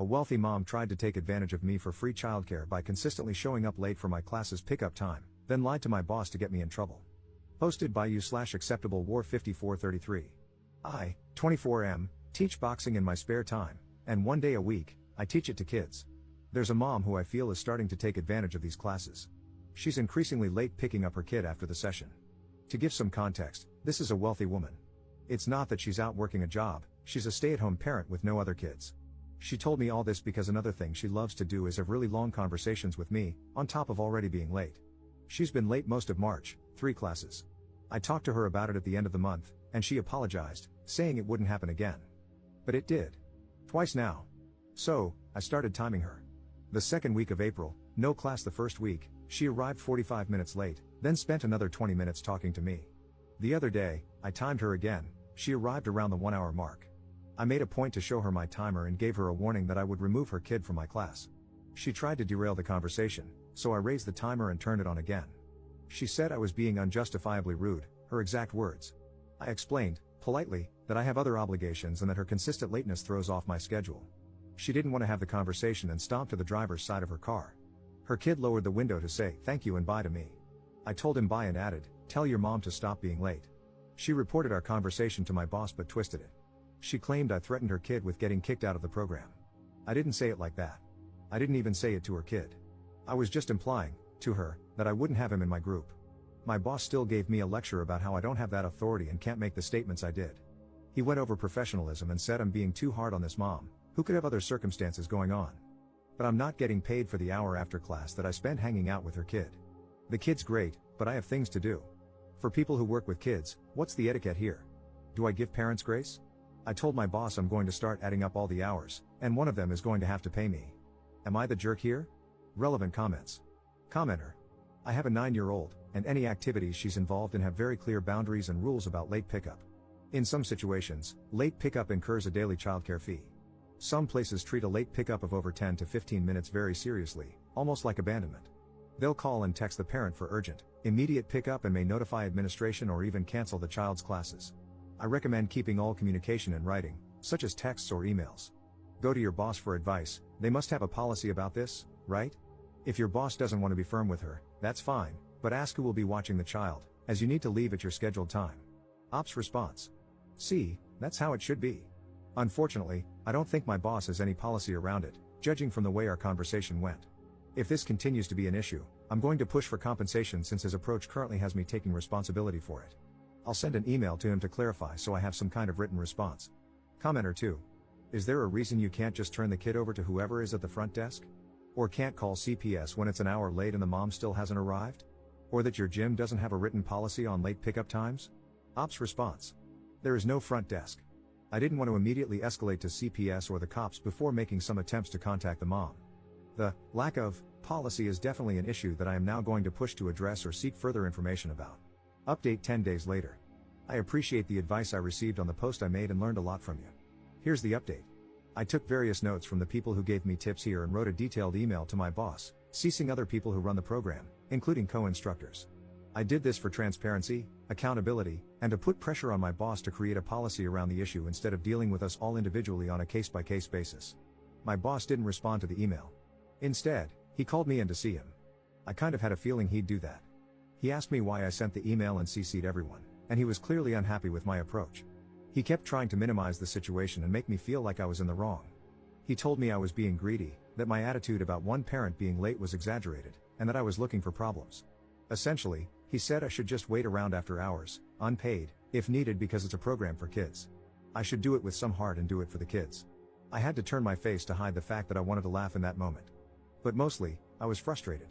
A wealthy mom tried to take advantage of me for free childcare by consistently showing up late for my class's pickup time, then lied to my boss to get me in trouble. Posted by you/acceptable war 5433. I, 24M, teach boxing in my spare time, and 1 day a week, I teach it to kids. There's a mom who I feel is starting to take advantage of these classes. She's increasingly late picking up her kid after the session. To give some context, this is a wealthy woman. It's not that she's out working a job, she's a stay-at-home parent with no other kids. She told me all this because another thing she loves to do is have really long conversations with me, on top of already being late. She's been late most of March, 3 classes. I talked to her about it at the end of the month, and she apologized, saying it wouldn't happen again. But it did. Twice now. So, I started timing her. The second week of April, no class the first week, she arrived 45 minutes late, then spent another 20 minutes talking to me. The other day, I timed her again, she arrived around the 1 hour mark. I made a point to show her my timer and gave her a warning that I would remove her kid from my class. She tried to derail the conversation, so I raised the timer and turned it on again. She said I was being unjustifiably rude, her exact words. I explained, politely, that I have other obligations and that her consistent lateness throws off my schedule. She didn't want to have the conversation and stomped to the driver's side of her car. Her kid lowered the window to say thank you and bye to me. I told him bye and added, tell your mom to stop being late. She reported our conversation to my boss but twisted it. She claimed I threatened her kid with getting kicked out of the program. I didn't say it like that. I didn't even say it to her kid. I was just implying, to her, that I wouldn't have him in my group. My boss still gave me a lecture about how I don't have that authority and can't make the statements I did. He went over professionalism and said I'm being too hard on this mom, who could have other circumstances going on. But I'm not getting paid for the hour after class that I spend hanging out with her kid. The kid's great, but I have things to do. For people who work with kids, what's the etiquette here? Do I give parents grace? I told my boss I'm going to start adding up all the hours, and one of them is going to have to pay me. Am I the jerk here? Relevant comments. Commenter. I have a 9-year-old, and any activities she's involved in have very clear boundaries and rules about late pickup. In some situations, late pickup incurs a daily childcare fee. Some places treat a late pickup of over 10 to 15 minutes very seriously, almost like abandonment. They'll call and text the parent for urgent, immediate pickup and may notify administration or even cancel the child's classes. I recommend keeping all communication in writing, such as texts or emails. Go to your boss for advice, they must have a policy about this, right? If your boss doesn't want to be firm with her, that's fine, but ask who will be watching the child, as you need to leave at your scheduled time. Ops response. See, that's how it should be. Unfortunately, I don't think my boss has any policy around it, judging from the way our conversation went. If this continues to be an issue, I'm going to push for compensation since his approach currently has me taking responsibility for it. I'll send an email to him to clarify so I have some kind of written response. Commenter 2. Is there a reason you can't just turn the kid over to whoever is at the front desk? Or can't call CPS when it's an hour late and the mom still hasn't arrived? Or that your gym doesn't have a written policy on late pickup times? Ops response. There is no front desk. I didn't want to immediately escalate to CPS or the cops before making some attempts to contact the mom. The lack of policy is definitely an issue that I am now going to push to address or seek further information about. Update 10 days later. I appreciate the advice I received on the post I made and learned a lot from you. Here's the update. I took various notes from the people who gave me tips here and wrote a detailed email to my boss, CCing other people who run the program, including co-instructors. I did this for transparency, accountability, and to put pressure on my boss to create a policy around the issue instead of dealing with us all individually on a case-by-case basis. My boss didn't respond to the email. Instead, he called me in to see him. I kind of had a feeling he'd do that. He asked me why I sent the email and CC'd everyone, and he was clearly unhappy with my approach. He kept trying to minimize the situation and make me feel like I was in the wrong. He told me I was being greedy, that my attitude about one parent being late was exaggerated, and that I was looking for problems. Essentially, he said I should just wait around after hours, unpaid, if needed because it's a program for kids. I should do it with some heart and do it for the kids. I had to turn my face to hide the fact that I wanted to laugh in that moment. But mostly, I was frustrated.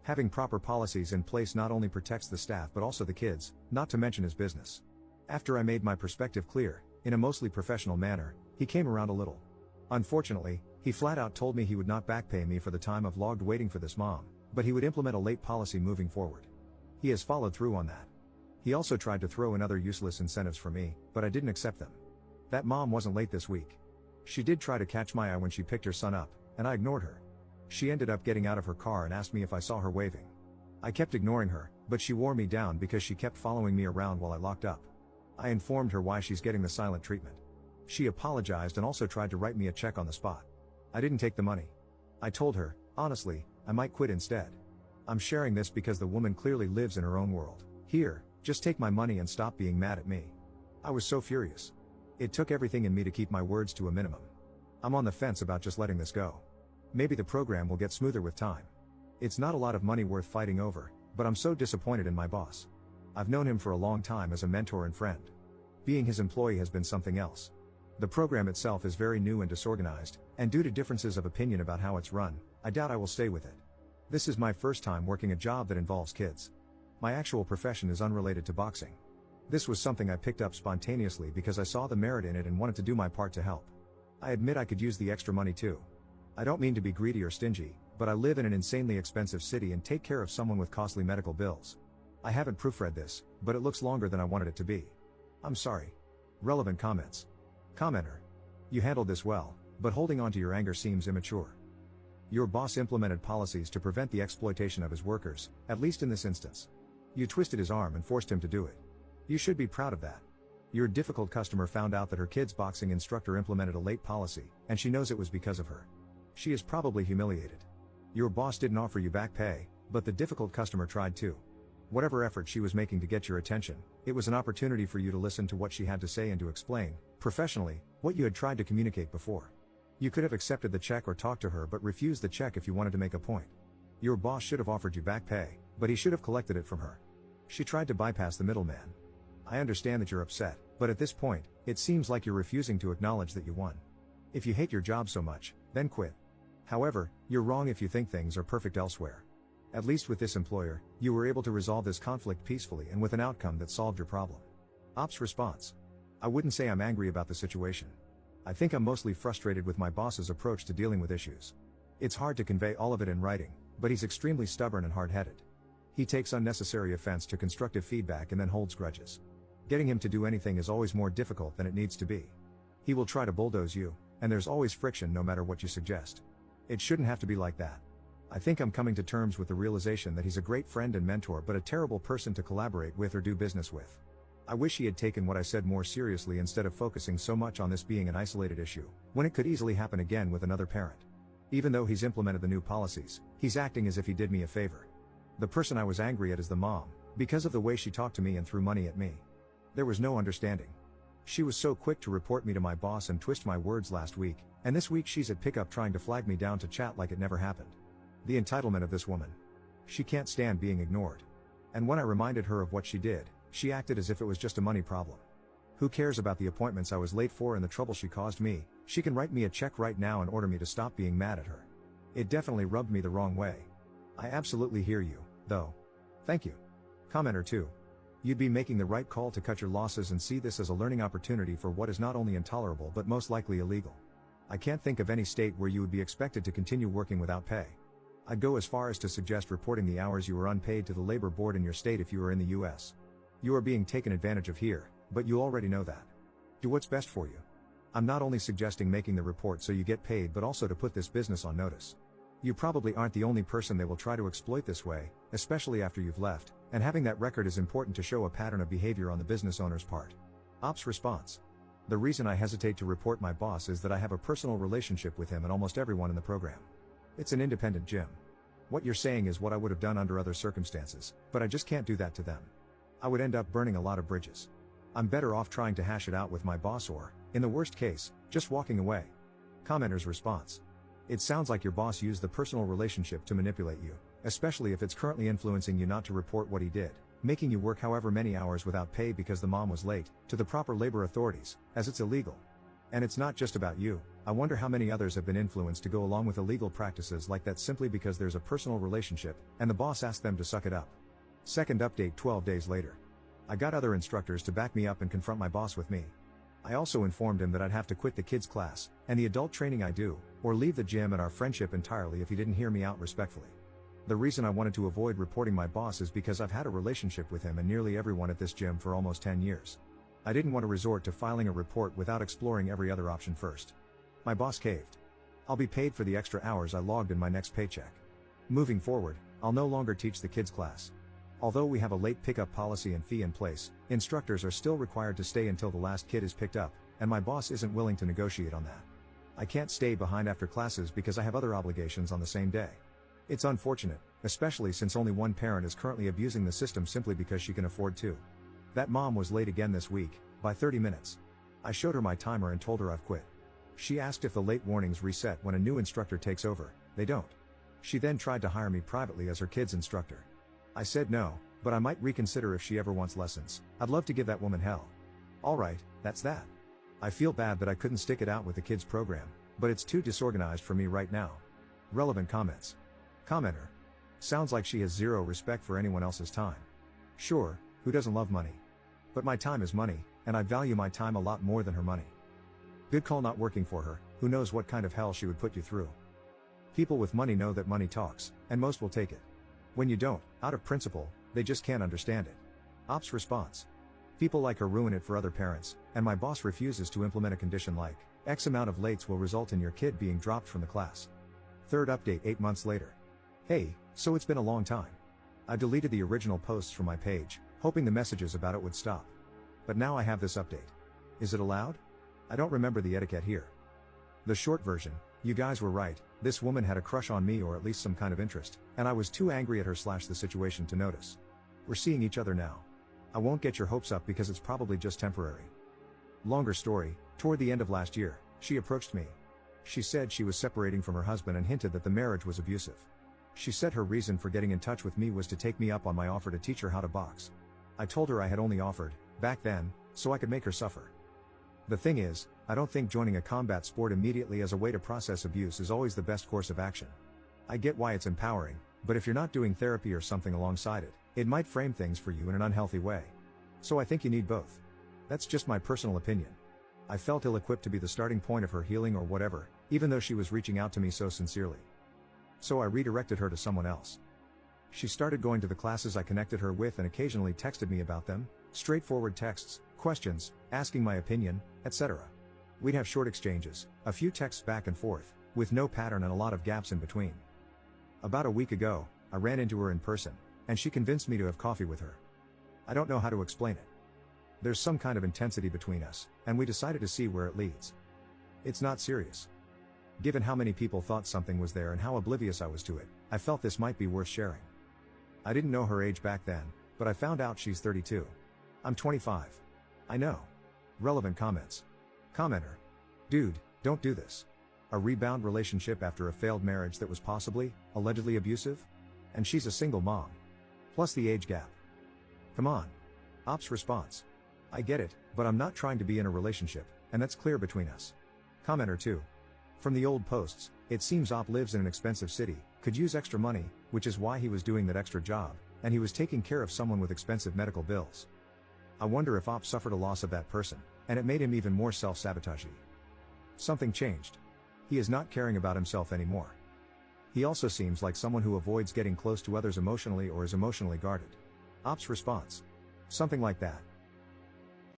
Having proper policies in place not only protects the staff but also the kids, not to mention his business. After I made my perspective clear, in a mostly professional manner, he came around a little. Unfortunately, he flat out told me he would not back pay me for the time I've logged waiting for this mom, but he would implement a late policy moving forward. He has followed through on that. He also tried to throw in other useless incentives for me, but I didn't accept them. That mom wasn't late this week. She did try to catch my eye when she picked her son up, and I ignored her. She ended up getting out of her car and asked me if I saw her waving. I kept ignoring her, but she wore me down because she kept following me around while I locked up. I informed her why she's getting the silent treatment. She apologized and also tried to write me a check on the spot. I didn't take the money. I told her, honestly, I might quit instead. I'm sharing this because the woman clearly lives in her own world. Here, just take my money and stop being mad at me. I was so furious. It took everything in me to keep my words to a minimum. I'm on the fence about just letting this go. Maybe the program will get smoother with time. It's not a lot of money worth fighting over, but I'm so disappointed in my boss. I've known him for a long time as a mentor and friend. Being his employee has been something else. The program itself is very new and disorganized, and due to differences of opinion about how it's run, I doubt I will stay with it. This is my first time working a job that involves kids. My actual profession is unrelated to boxing. This was something I picked up spontaneously because I saw the merit in it and wanted to do my part to help. I admit I could use the extra money too. I don't mean to be greedy or stingy, but I live in an insanely expensive city and take care of someone with costly medical bills. I haven't proofread this, but it looks longer than I wanted it to be. I'm sorry. Relevant comments. Commenter. You handled this well, but holding on to your anger seems immature. Your boss implemented policies to prevent the exploitation of his workers, at least in this instance. You twisted his arm and forced him to do it. You should be proud of that. Your difficult customer found out that her kid's boxing instructor implemented a late policy, and she knows it was because of her. She is probably humiliated. Your boss didn't offer you back pay, but the difficult customer tried to. Whatever effort she was making to get your attention, it was an opportunity for you to listen to what she had to say and to explain, professionally, what you had tried to communicate before. You could have accepted the check or talked to her but refused the check if you wanted to make a point. Your boss should have offered you back pay, but he should have collected it from her. She tried to bypass the middleman. I understand that you're upset, but at this point, it seems like you're refusing to acknowledge that you won. If you hate your job so much, then quit. However, you're wrong if you think things are perfect elsewhere. At least with this employer, you were able to resolve this conflict peacefully and with an outcome that solved your problem. Ops response. I wouldn't say I'm angry about the situation. I think I'm mostly frustrated with my boss's approach to dealing with issues. It's hard to convey all of it in writing, but he's extremely stubborn and hard-headed. He takes unnecessary offense to constructive feedback and then holds grudges. Getting him to do anything is always more difficult than it needs to be. He will try to bulldoze you, and there's always friction no matter what you suggest. It shouldn't have to be like that. I think I'm coming to terms with the realization that he's a great friend and mentor but a terrible person to collaborate with or do business with. I wish he had taken what I said more seriously instead of focusing so much on this being an isolated issue, when it could easily happen again with another parent. Even though he's implemented the new policies, he's acting as if he did me a favor. The person I was angry at is the mom, because of the way she talked to me and threw money at me. There was no understanding. She was so quick to report me to my boss and twist my words last week, and this week she's at pickup trying to flag me down to chat like it never happened. The entitlement of this woman. She can't stand being ignored. And when I reminded her of what she did, she acted as if it was just a money problem. Who cares about the appointments I was late for and the trouble she caused me? She can write me a check right now and order me to stop being mad at her. It definitely rubbed me the wrong way. I absolutely hear you, though. Thank you. Commenter 2. You'd be making the right call to cut your losses and see this as a learning opportunity for what is not only intolerable but most likely illegal. I can't think of any state where you would be expected to continue working without pay. I'd go as far as to suggest reporting the hours you were unpaid to the labor board in your state if you are in the US. You are being taken advantage of here, but you already know that. Do what's best for you. I'm not only suggesting making the report so you get paid but also to put this business on notice. You probably aren't the only person they will try to exploit this way, especially after you've left, and having that record is important to show a pattern of behavior on the business owner's part. Ops response. The reason I hesitate to report my boss is that I have a personal relationship with him and almost everyone in the program. It's an independent gym. What you're saying is what I would have done under other circumstances, but I just can't do that to them. I would end up burning a lot of bridges. I'm better off trying to hash it out with my boss or, in the worst case, just walking away. Commenter's response. It sounds like your boss used the personal relationship to manipulate you, especially if it's currently influencing you not to report what he did, making you work however many hours without pay because the mom was late, to the proper labor authorities, as it's illegal. And it's not just about you. I wonder how many others have been influenced to go along with illegal practices like that simply because there's a personal relationship, and the boss asked them to suck it up. Second update 12 days later. I got other instructors to back me up and confront my boss with me. I also informed him that I'd have to quit the kids class, and the adult training I do, or leave the gym and our friendship entirely if he didn't hear me out respectfully. The reason I wanted to avoid reporting my boss is because I've had a relationship with him and nearly everyone at this gym for almost 10 years. I didn't want to resort to filing a report without exploring every other option first. My boss caved. I'll be paid for the extra hours I logged in my next paycheck. Moving forward, I'll no longer teach the kids class. Although we have a late pickup policy and fee in place, instructors are still required to stay until the last kid is picked up, and my boss isn't willing to negotiate on that. I can't stay behind after classes because I have other obligations on the same day. It's unfortunate, especially since only one parent is currently abusing the system simply because she can afford to. That mom was late again this week, by 30 minutes. I showed her my timer and told her I've quit. She asked if the late warnings reset when a new instructor takes over. They don't. She then tried to hire me privately as her kid's instructor. I said no, but I might reconsider if she ever wants lessons. I'd love to give that woman hell. Alright, that's that. I feel bad that I couldn't stick it out with the kids program, but it's too disorganized for me right now. Relevant comments. Commenter. Sounds like she has zero respect for anyone else's time. Sure, who doesn't love money? But my time is money, and I value my time a lot more than her money. Good call not working for her, who knows what kind of hell she would put you through. People with money know that money talks, and most will take it. When you don't, out of principle, they just can't understand it. Ops response. People like her ruin it for other parents, and my boss refuses to implement a condition like, X amount of lates will result in your kid being dropped from the class. Third update 8 months later. Hey, so it's been a long time. I deleted the original posts from my page, hoping the messages about it would stop. But now I have this update. Is it allowed? I don't remember the etiquette here. The short version, you guys were right, this woman had a crush on me or at least some kind of interest, and I was too angry at her / the situation to notice. We're seeing each other now. I won't get your hopes up because it's probably just temporary. Longer story, toward the end of last year, she approached me. She said she was separating from her husband and hinted that the marriage was abusive. She said her reason for getting in touch with me was to take me up on my offer to teach her how to box. I told her I had only offered, back then, so I could make her suffer. The thing is, I don't think joining a combat sport immediately as a way to process abuse is always the best course of action. I get why it's empowering, but if you're not doing therapy or something alongside it, it might frame things for you in an unhealthy way. So I think you need both. That's just my personal opinion. I felt ill-equipped to be the starting point of her healing or whatever, even though she was reaching out to me so sincerely. So I redirected her to someone else. She started going to the classes I connected her with and occasionally texted me about them, straightforward texts, questions, asking my opinion, etc. We'd have short exchanges, a few texts back and forth, with no pattern and a lot of gaps in between. About a week ago, I ran into her in person, and she convinced me to have coffee with her. I don't know how to explain it. There's some kind of intensity between us, and we decided to see where it leads. It's not serious. Given how many people thought something was there and how oblivious I was to it, I felt this might be worth sharing. I didn't know her age back then, but I found out she's 32. I'm 25. I know. Relevant comments. Commenter. Dude, don't do this. A rebound relationship after a failed marriage that was possibly, allegedly abusive? And she's a single mom. Plus the age gap. Come on. Ops response. I get it, but I'm not trying to be in a relationship, and that's clear between us. Commenter 2. From the old posts, it seems Op lives in an expensive city, could use extra money, which is why he was doing that extra job, and he was taking care of someone with expensive medical bills. I wonder if Op suffered a loss of that person, and it made him even more self-sabotagey. Something changed. He is not caring about himself anymore. He also seems like someone who avoids getting close to others emotionally or is emotionally guarded. Op's response. Something like that.